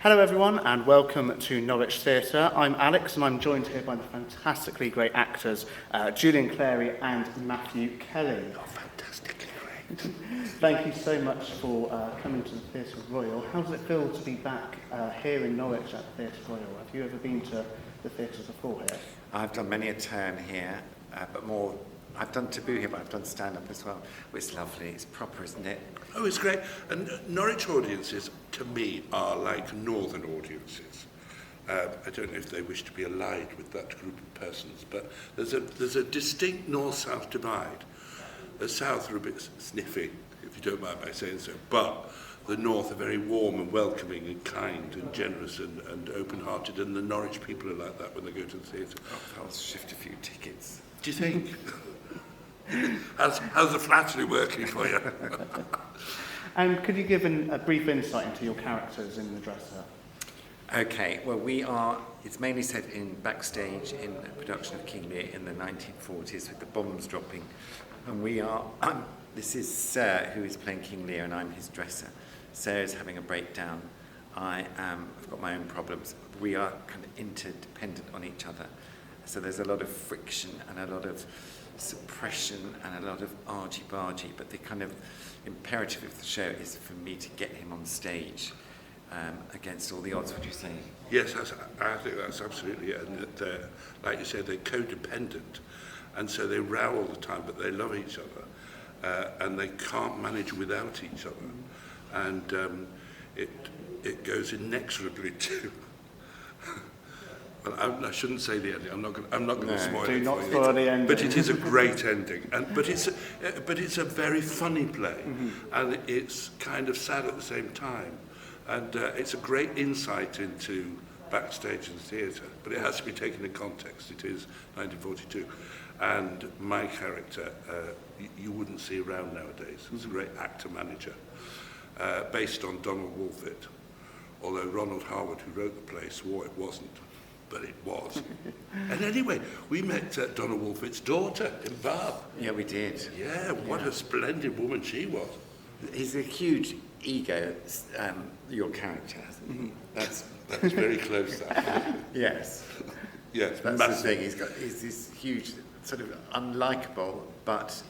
Hello everyone and welcome to Norwich Theatre. I'm Alex and I'm joined here by the fantastically great actors Julian, Clary and Matthew Kelly. Oh, fantastically great. Thank you so much for coming to the Theatre Royal. How does it feel to be back here in Norwich at the Theatre Royal? Have you ever been to the theatres before here? I've done many a turn here, but more, I've done taboo here, but I've done stand-up as well. It's lovely, it's proper, isn't it? Oh, it's great. And Norwich audiences, to me, are like northern audiences. I don't know if they wish to be allied with that group of persons, but there's a distinct north-south divide. The south are a bit sniffy, if you don't mind my saying so, but the north are very warm and welcoming and kind and generous and open-hearted, and the Norwich people are like that when they go to the theatre. Oh, I'll shift a few tickets. Do you think? How's the flattery working for you? And could you give a brief insight into your characters in the dresser? Okay, well it's mainly set in backstage in a production of King Lear in the 1940s with the bombs dropping. And this is Sir who is playing King Lear and I'm his dresser. Sir is having a breakdown. I've got my own problems. We are kind of interdependent on each other. So there's a lot of friction and a lot of suppression and a lot of argy-bargy, but the kind of imperative of the show is for me to get him on stage against all the odds, would you say? Yes, I think that's absolutely it. And that, like you said, they're codependent, and so they row all the time, but they love each other, and they can't manage without each other. And it goes inexorably to... Well, I shouldn't say the ending. I'm not going to spoil it. Do not for you. spoil the ending. But it is a great ending, but it's a very funny play, and it's kind of sad at the same time, and it's a great insight into backstage in the theatre. But it has to be taken in context. It is 1942, and my character you wouldn't see around nowadays. He's a great actor manager, based on Donald Wolfett, although Ronald Harwood, who wrote the play, swore it wasn't. But it was. And anyway, we met Donald Wolfett's daughter in Bath. Yeah, we did. Yeah, what a splendid woman she was. He's a huge ego, your character, hasn't he? That's very close, that. Yes. Yes, That's massive. the thing. He's this huge, sort of unlikable, but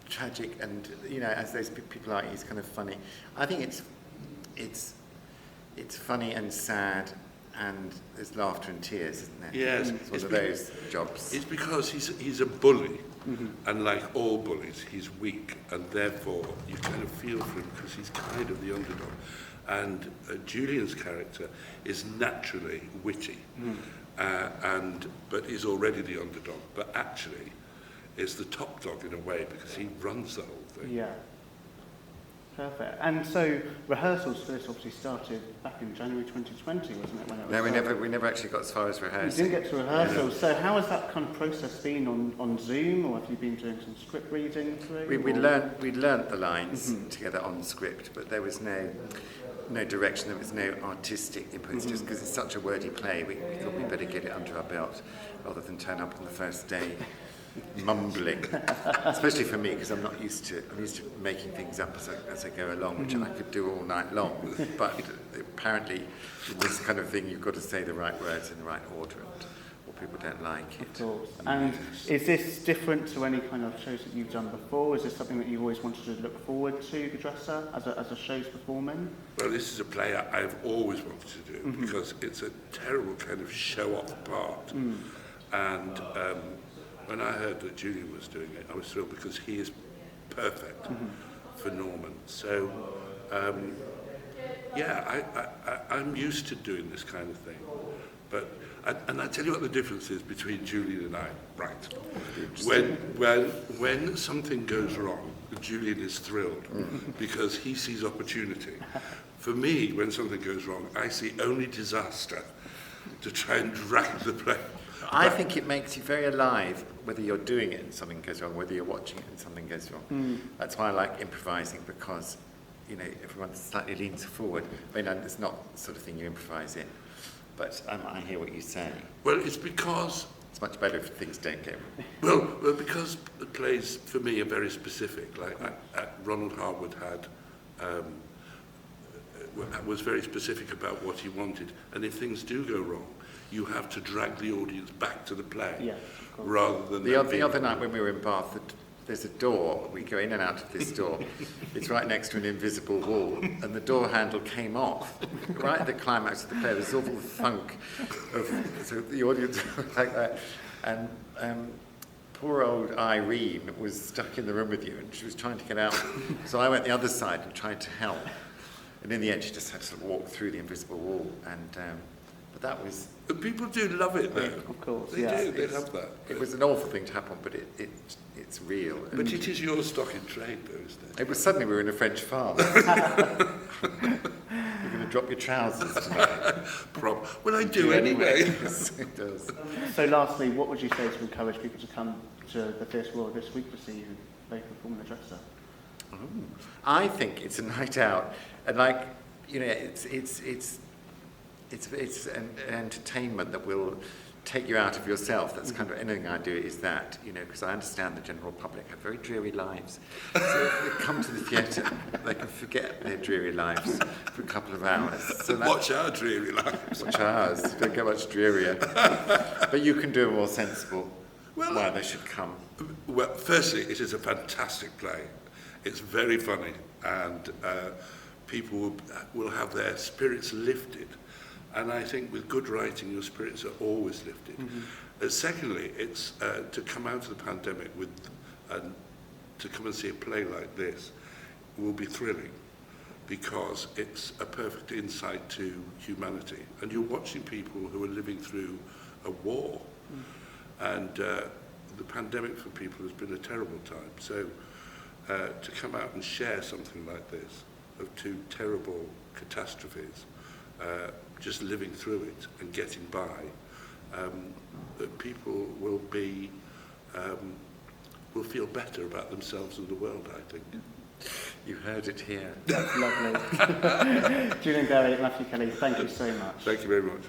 tragic, and as those people are, he's kind of funny. I think it's funny and sad, and there's laughter and tears, isn't there? Yes. It's one of those jobs. It's because he's a bully, and like all bullies, he's weak, and therefore you kind of feel for him because he's kind of the underdog. And Julian's character is naturally witty, but is already the underdog, but actually is the top dog in a way because he runs the whole thing. Yeah. Perfect. And so rehearsals for this obviously started back in January 2020, wasn't it? When it was No, we never actually got as far as rehearsing. You didn't get to rehearsals. So how has that kind of process been on Zoom, or have you been doing some script reading through? We learnt the lines together on script, but there was no direction, there was no artistic inputs, just because it's such a wordy play. We thought we'd better get it under our belt rather than turn up on the first day mumbling, especially for me, because I'm used to making things up as I go along, which I could do all night long. But apparently, in this kind of thing, you've got to say the right words in the right order, or people don't like it. Of course. And is this different to any kind of shows that you've done before? Is this something that you've always wanted to look forward to, the dresser, as a show's performing? Well, this is a play I've always wanted to do because it's a terrible kind of show-off part. And when I heard that Julian was doing it, I was thrilled because he is perfect for Norman. So, I'm used to doing this kind of thing. But and I tell you what the difference is between Julian and I, right? When something goes wrong, Julian is thrilled because he sees opportunity. For me, when something goes wrong, I see only disaster to try and drag the play. I think it makes you very alive, whether you're doing it and something goes wrong, whether you're watching it and something goes wrong. That's why I like improvising, because everyone slightly leans forward. I mean, it's not the sort of thing you improvise in, but I hear what you say. Well, it's because... It's much better if things don't go wrong. Well, because the plays, for me, are very specific. Like Ronald Harwood had was very specific about what he wanted. And if things do go wrong, you have to drag the audience back to the play, Yeah, of course. rather than The other night when we were in Bath, there's a door. We go in and out of this door. It's right next to an invisible wall, and the door handle came off right at the climax of the play. There's awful thunk of so the audience was like that, and poor old Irene was stuck in the room with you, and she was trying to get out. So I went the other side and tried to help, and in the end, she just had to sort of walk through the invisible wall. And but that was. But people do love it, though. Of course, They yeah. do. They love that. It was an awful thing to happen, but it's real. But it is your stock in trade, though, isn't it? It was suddenly we were in a French farm. You're going to drop your trousers tonight. Well, I do anyway. Yes, it does. So lastly, what would you say to encourage people to come to the Theatre Royal this week to see you both perform The Dresser? I think it's a night out, and like it's an entertainment that will take you out of yourself. That's kind of anything I do is that, because I understand the general public have very dreary lives. So if they come to the theatre, they can forget their dreary lives for a couple of hours. So Watch our dreary lives. watch ours. Don't get much drearier. But you can do a more sensible why they should come. Well, firstly, it is a fantastic play. It's very funny, and people will have their spirits lifted. And I think with good writing, your spirits are always lifted. Secondly, it's to come out of the pandemic to come and see a play like this will be thrilling, because it's a perfect insight to humanity. And you're watching people who are living through a war. And the pandemic for people has been a terrible time. So to come out and share something like this, of two terrible catastrophes, just living through it and getting by, that people will feel better about themselves and the world, I think. You heard it here. That's lovely. Julian, Clary, Matthew, Kelly, thank you so much. Thank you very much.